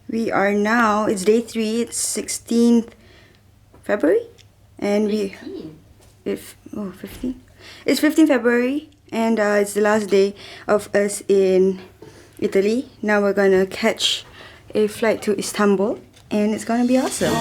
We are now, it's day 3, it's 16th February, and 15? It's 15th February, and it's the last day of us in Italy. Now we're gonna catch a flight to Istanbul, and it's gonna be awesome.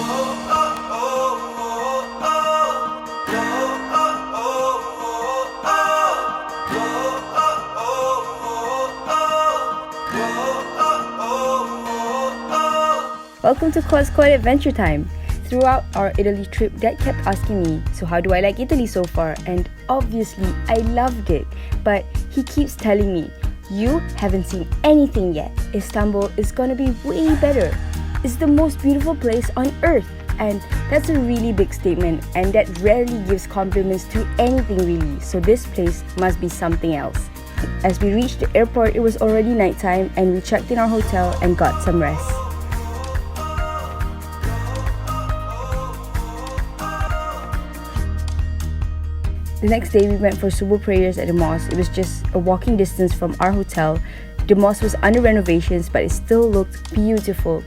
Welcome to Squad Adventure Time. Throughout our Italy trip, Dad kept asking me, so how do I like Italy so far? And obviously, I loved it. But he keeps telling me, you haven't seen anything yet. Istanbul is gonna be way better. It's the most beautiful place on earth. And that's a really big statement, and that rarely gives compliments to anything really. So this place must be something else. As we reached the airport, it was already nighttime, and we checked in our hotel and got some rest. The next day, we went for Subuh prayers at the mosque. It was just a walking distance from our hotel. The mosque was under renovations, but it still looked beautiful.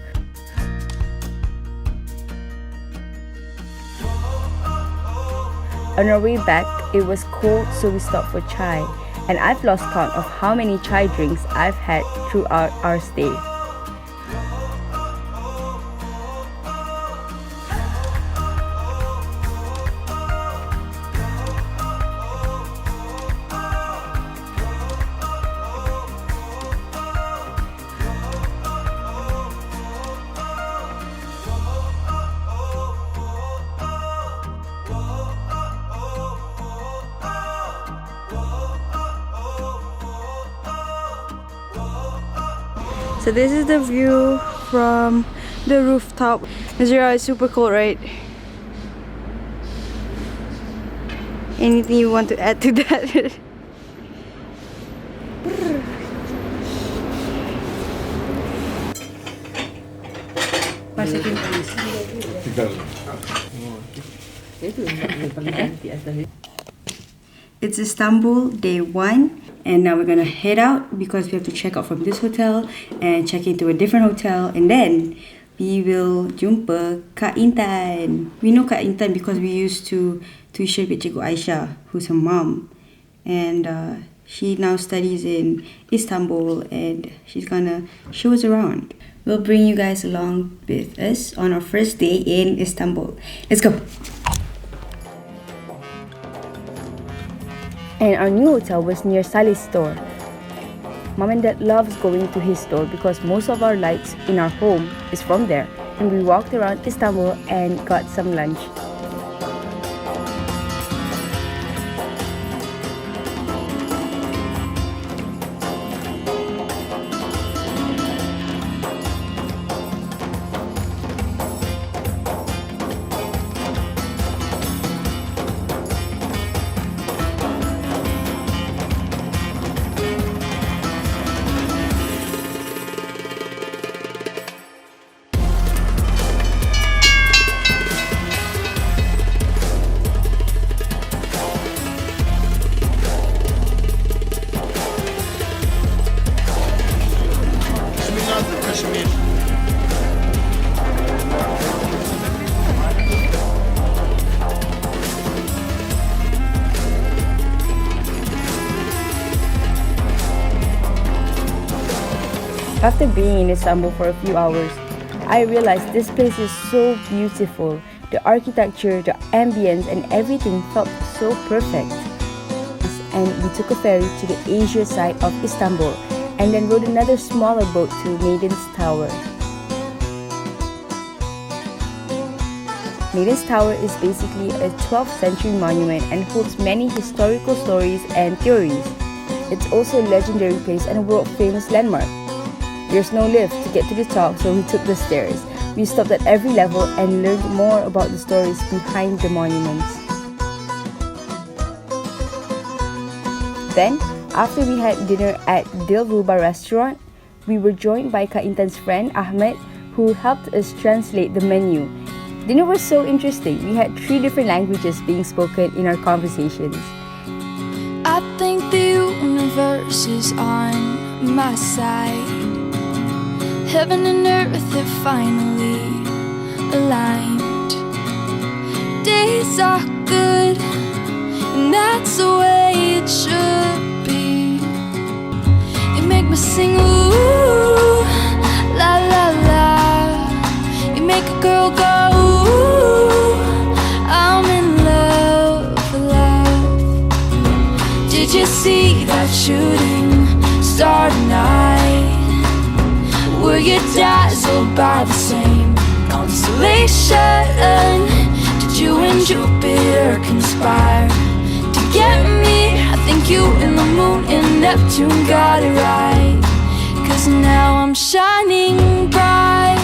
On our way back, it was cold, so we stopped for chai. And I've lost count of how many chai drinks I've had throughout our stay. So this is the view from the rooftop. Nazira, it's super cold, right? Anything you want to add to that? It's Istanbul, day 1. And now we're gonna head out because we have to check out from this hotel and check into a different hotel, and then we will jumpa Kak Intan. We know Kak Intan because we used to tuition with Cikgu Aisyah, who's her mom, and she now studies in Istanbul, and she's gonna show us around. We'll bring you guys along with us on our first day in Istanbul. Let's go. And our new hotel was near Salih's store. Mom and Dad loves going to his store because most of our lights in our home is from there. And we walked around Istanbul and got some lunch. After being in Istanbul for a few hours, I realized this place is so beautiful. The architecture, the ambience, and everything felt so perfect. And we took a ferry to the Asia side of Istanbul and then rode another smaller boat to Maiden's Tower. Maiden's Tower is basically a 12th century monument and holds many historical stories and theories. It's also a legendary place and a world-famous landmark. There's no lift to get to the top, so we took the stairs. We stopped at every level and learned more about the stories behind the monuments. Then, after we had dinner at Dilruba restaurant, we were joined by Kak Intan's friend Ahmed, who helped us translate the menu. Dinner was so interesting. We had 3 different languages being spoken in our conversations. I think the universe is on my side. Heaven and earth have finally aligned. Days are good, and that's the way it should be. You make me sing ooh, la la la. You make a girl go ooh, I'm in love, love. Did you see that shooting star tonight? Were you dazzled by the same constellation? Did you and Jupiter conspire to get me? I think you and the moon and Neptune got it right. 'Cause now I'm shining bright,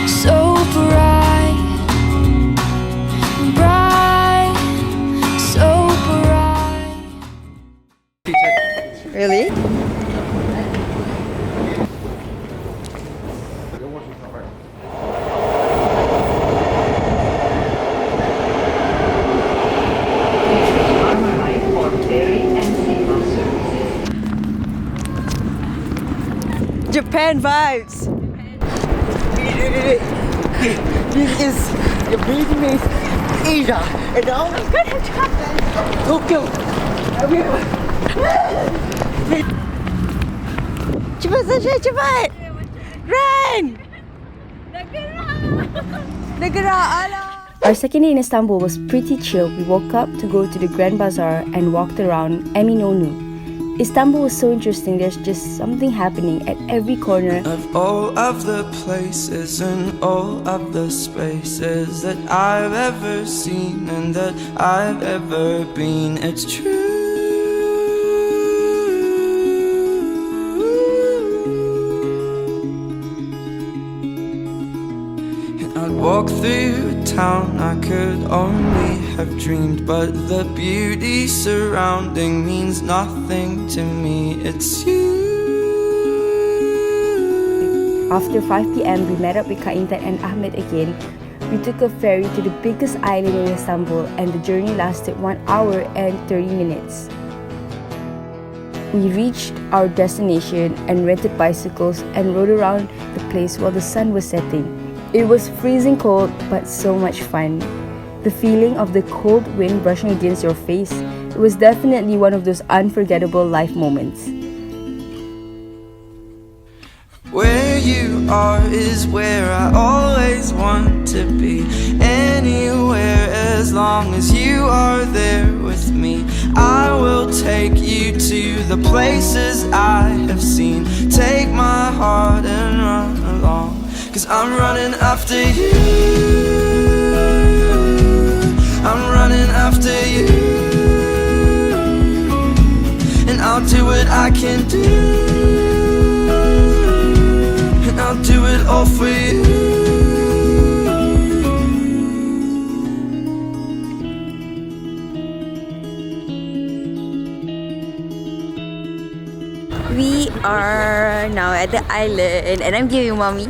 so bright, bright, so bright. Really? Japan vibes. This is the business Asia, and now I'm gonna Japan, Tokyo. Cepat Sasha, cepat. Run. Negara Allah. Our second day in Istanbul was pretty chill. We woke up to go to the Grand Bazaar and walked around Eminönü. Istanbul was so interesting. There's just something happening at every corner. Of all of the places and all of the spaces that I've ever seen and that I've ever been, it's true. And I'd walk through town, I could only have dreamed, but the beauty surrounding means nothing to me. It's you. After 5 p.m., we met up with Kaintan and Ahmed again. We took a ferry to the biggest island in Istanbul, and the journey lasted 1 hour and 30 minutes. We reached our destination and rented bicycles and rode around the place while the sun was setting. It was freezing cold, but so much fun. The feeling of the cold wind brushing against your face, it was definitely one of those unforgettable life moments. Where you are is where I always want to be. Anywhere as long as you are there with me. I will take you to the places I have seen. Take my heart and run along, 'cause I'm running after you. I'm running after you. And I'll do what I can do. And I'll do it all for you. We are now at the island and I'm giving mommy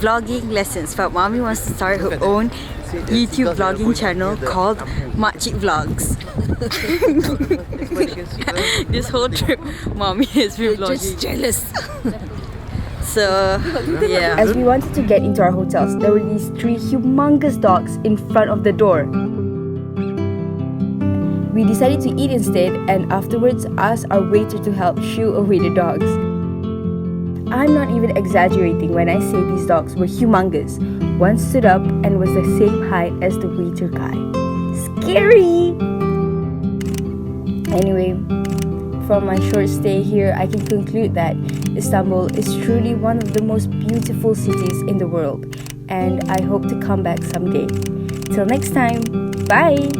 vlogging lessons, but mommy wants to start her own YouTube vlogging channel called Makcik Vlogs. This whole trip mommy has been vlogging. Just jealous. So yeah. As we wanted to get into our hotels, there were these 3 humongous dogs in front of the door. We decided to eat instead and afterwards asked our waiter to help shoo away the dogs. I'm not even exaggerating when I say these dogs were humongous. One stood up and was the same height as the waiter guy. Scary! Anyway, from my short stay here, I can conclude that Istanbul is truly one of the most beautiful cities in the world, and I hope to come back someday. Till next time, bye!